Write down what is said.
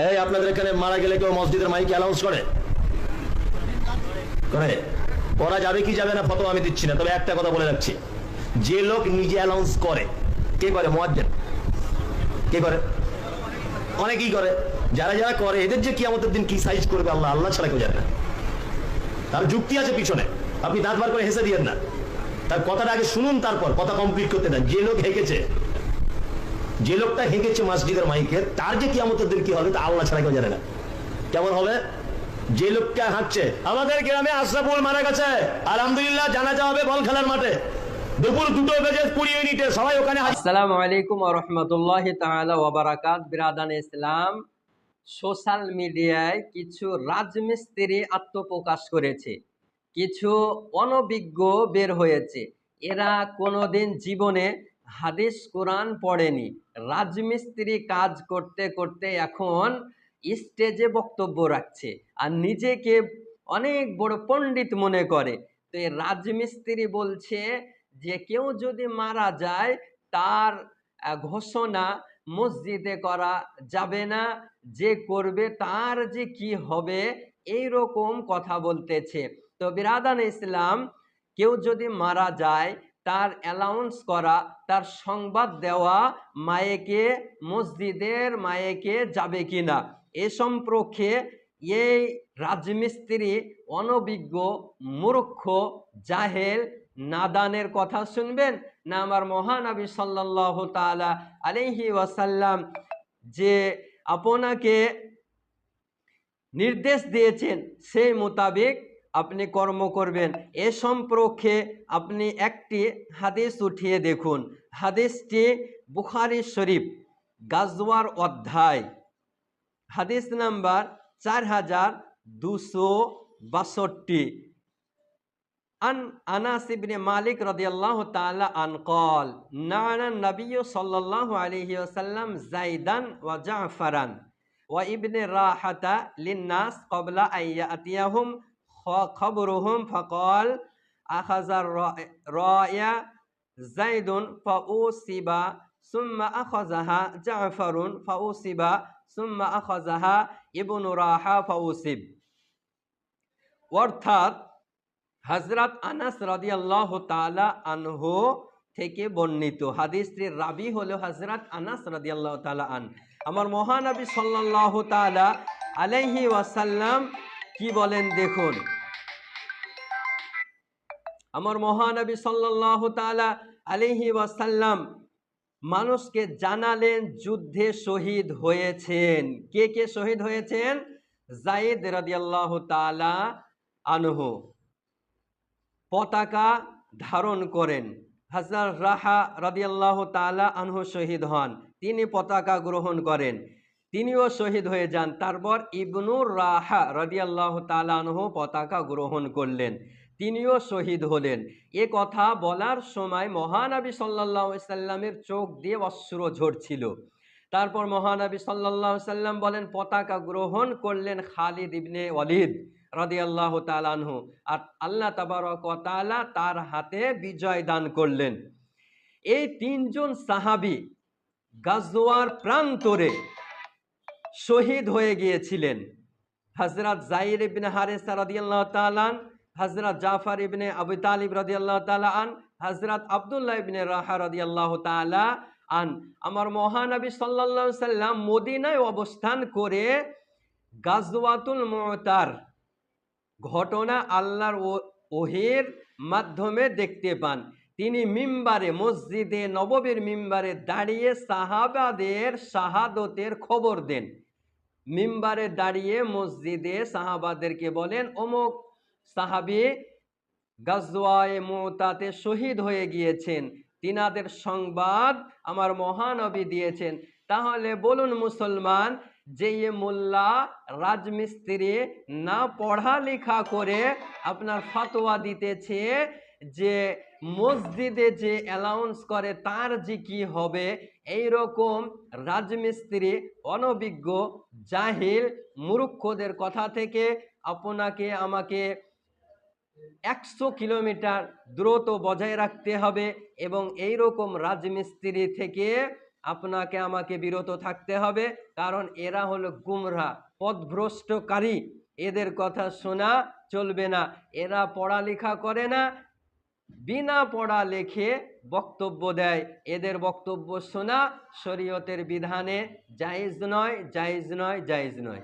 এই আপনাদের এখানে মারা গেলে কেউ মসজিদের মাইক অ্যানাউন্স করে? করা যাবে কি যাবে না ফতোয়া আমি দিচ্ছি না, তবে একটা কথা বলে রাখছি, যে লোক নিজে অ্যানাউন্স করে, কে করে? মুয়াজ্জিন। কে করে? অনেকেই করে। যারা যারা করে এদের যে কিয়ামতের দিন কি সাইজ করবে আল্লাহ আল্লাহ ছাড়া কেউ জানে না। তার যুক্তি আছে পিছনে, আপনি দাঁত বার করে হেসে দিয়েন না, তার কথাটা আগে শুনুন, তারপর কথা কমপ্লিট করতে দেন। যে লোক হেঁকেছে, যে লোকটা হেঁকেছে মসজিদের মাইকে, তার যে কিয়ামতের দিন কি হবে তা আল্লাহ ছাড়া কেউ জানে না। কেমন হবে? যে লোকটা হাঁটছে, আমাদের গ্রামে আশরাফুল মারা গেছে, আলহামদুলিল্লাহ জানাজা হবে বল খেলার মাঠে, দুপুর 2:20 সবাই ওখানে। আসসালামু আলাইকুম ওয়া রাহমাতুল্লাহি তাআলা ওয়া বারাকাত। বিরাদান ইসলাম, সোশ্যাল মিডিয়ায় কিছু রাজমিস্ত্রি আত্মপ্রকাশ করেছে, কিছু অনভিজ্ঞ বের হয়েছে। এরা কোনোদিন জীবনে হাদিস কোরআন পড়েনি, রাজমিস্ত্রি কাজ করতে করতে এখন স্টেজে বক্তব্য রাখছে আর নিজেকে অনেক বড় পণ্ডিত মনে করে। তো এই রাজমিস্ত্রি বলছে যে কেউ যদি মারা যায় তার ঘোষণা মসজিদে করা যাবে না, যে করবে তার যে কি হবে, এই রকম কথা বলতেছে। তো বিরাদান ইসলাম, কেউ যদি মারা যায় তার অ্যানাউন্স করা, তার সংবাদ দেওয়া মায়েকে, মসজিদের মায়েকে যাবে কিনা, এ সম্পর্কে এই রাজমিস্ত্রি অনভিজ্ঞ, মূর্খ, জাহেল, নাদানের কথা শুনবেন না আমার মহানবী সাল্লাল্লাহু তাআলা আলাইহি ওয়াসাল্লাম যে আপনাকে নির্দেশ দিয়েছেন সেই মোতাবেক আপনি কর্ম করবেন? এ সম্পর্কে আপনি একটি হাদিস উঠিয়ে দেখুন। হাদিসটি বুখারী শরীফ গাজওয়ার অধ্যায়, হাদিস নাম্বার 4262। আন আনাস ইবনে মালিক রাদিয়াল্লাহু তাআলা আন ক্বাল নাআনা নবী সাল্লাল্লাহু আলাইহি ওয়াসাল্লাম যায়দান ওয়া জাফরান ওয়া ইবনে রাহাতা লিন-নাস ক্বাবলা আন ইয়াতিয়াহুম খবরুহুম ফাকাল আখাযা রায়া যায়দুন ফাউসিবা সুম্মা আখাযাহা জাফরুন ফাউসিবা সুম্মা আখাযাহা ইবনু রাহা ফাউসিব। অর্থাৎ হযরত আনাস রাদিয়াল্লাহু তাআলা আনহু থেকে বর্ণিত, হাদিসটির রাবি হলো হযরত আনাস রাদিয়াল্লাহু তাআলা আন। আমার মহানবী সাল্লাল্লাহু তাআলা আলাইহি ওয়াসাল্লাম কি বলেন দেখুন। আমার মহানবী সাল্লাল্লাহু তাআলা আলাইহি ওয়াসাল্লাম মানুষকে জানালেন যুদ্ধে শহীদ হয়েছেন। কে কে শহীদ হয়েছেন? যায়েদ রাদিয়াল্লাহু তাআলা আনহু পতাকা ধারণ করেন। হযরত রাহা রাদিয়াল্লাহু তাআলা আনহু শহীদ হন, তিনি পতাকা গ্রহণ করেন, তিনিও শহীদ হয়ে যান। তারপর ইবনু রাহা রাদিয়াল্লাহু তাআলা আনহু পতাকা গ্রহণ করলেন, তিনিও শহীদ হলেন। এ কথা বলার সময় মহানবী সাল্লাল্লাহু আলাইহি সাল্লামের চোখ দিয়ে অশ্রু ঝরছিল। তারপর মহানবী সাল্লাল্লাহু আলাইহি সাল্লাম বলেন, পতাকা গ্রহণ করলেন খালিদ ইবনে ওয়ালিদ রাদিয়াল্লাহু তাআলা আনহু, আর আল্লাহ তাবারক ওয়া তাআলা তার হাতে বিজয় দান করলেন। এই তিনজন সাহাবী গাজওয়ার প্রান্তরে শহীদ হয়ে গিয়েছিলেন। হযরত যায়েদ ইবনে হারেসা রাদিয়াল্লাহু তাআলা আন, হযরত জাফর ইবনে আবু তালিব রাদিয়াল্লাহু তাআলা আন, হযরত আব্দুল্লাহ ইবনে রাহা রাদিয়াল্লাহু তাআলা আন। আমার মহানবী সাল্লাল্লাহু আলাইহি সাল্লাম মদিনায় অবস্থান করে গাজওয়াতুল মুতার ঘটনা আল্লাহর ওহীর মাধ্যমে দেখতে পান। তিনি মিম্বারে, মসজিদে নববীর মিম্বারে দাঁড়িয়ে সাহাবাদের শাহাদতের খবর দেন। মিম্বারে দাঁড়িয়ে মসজিদে সাহাবাদেরকে বলেন, অমুক সাহাবী গাজওয়ায়ে মুতাতে শহীদ হয়ে গিয়েছেন, তিনাদের সংবাদ আমার মহানবী দিয়েছেন। তাহলে বলুন মুসলমান, যে মোল্লা রাজমিস্ত্রি না পড়ালেখা করে আপনার ফতোয়া দিতেছে যে মসজিদে যে অ্যালাউন্স করে তার যে কি হবে, এই রকম রাজমিস্ত্রি, অনভিজ্ঞ, জাহিল, মূর্খদের কথা থেকে আপনাকে আমাকে 100 কিলোমিটার দ্রুত বজায় রাখতে হবে এবং এই রকম রাজমিস্ত্রি থেকে আপনাকে আমাকে বিরত থাকতে হবে, কারণ এরা হলো গুমরা, পথভ্রষ্টকারী। এদের কথা শোনা চলবে না। এরা পড়ালেখা করে না, বিনা পড়া লেখে বক্তব্য দেয়। এদের বক্তব্য শোনা শরীয়তের বিধানে জায়েজ নয়, জায়েজ নয়, জায়েজ নয়।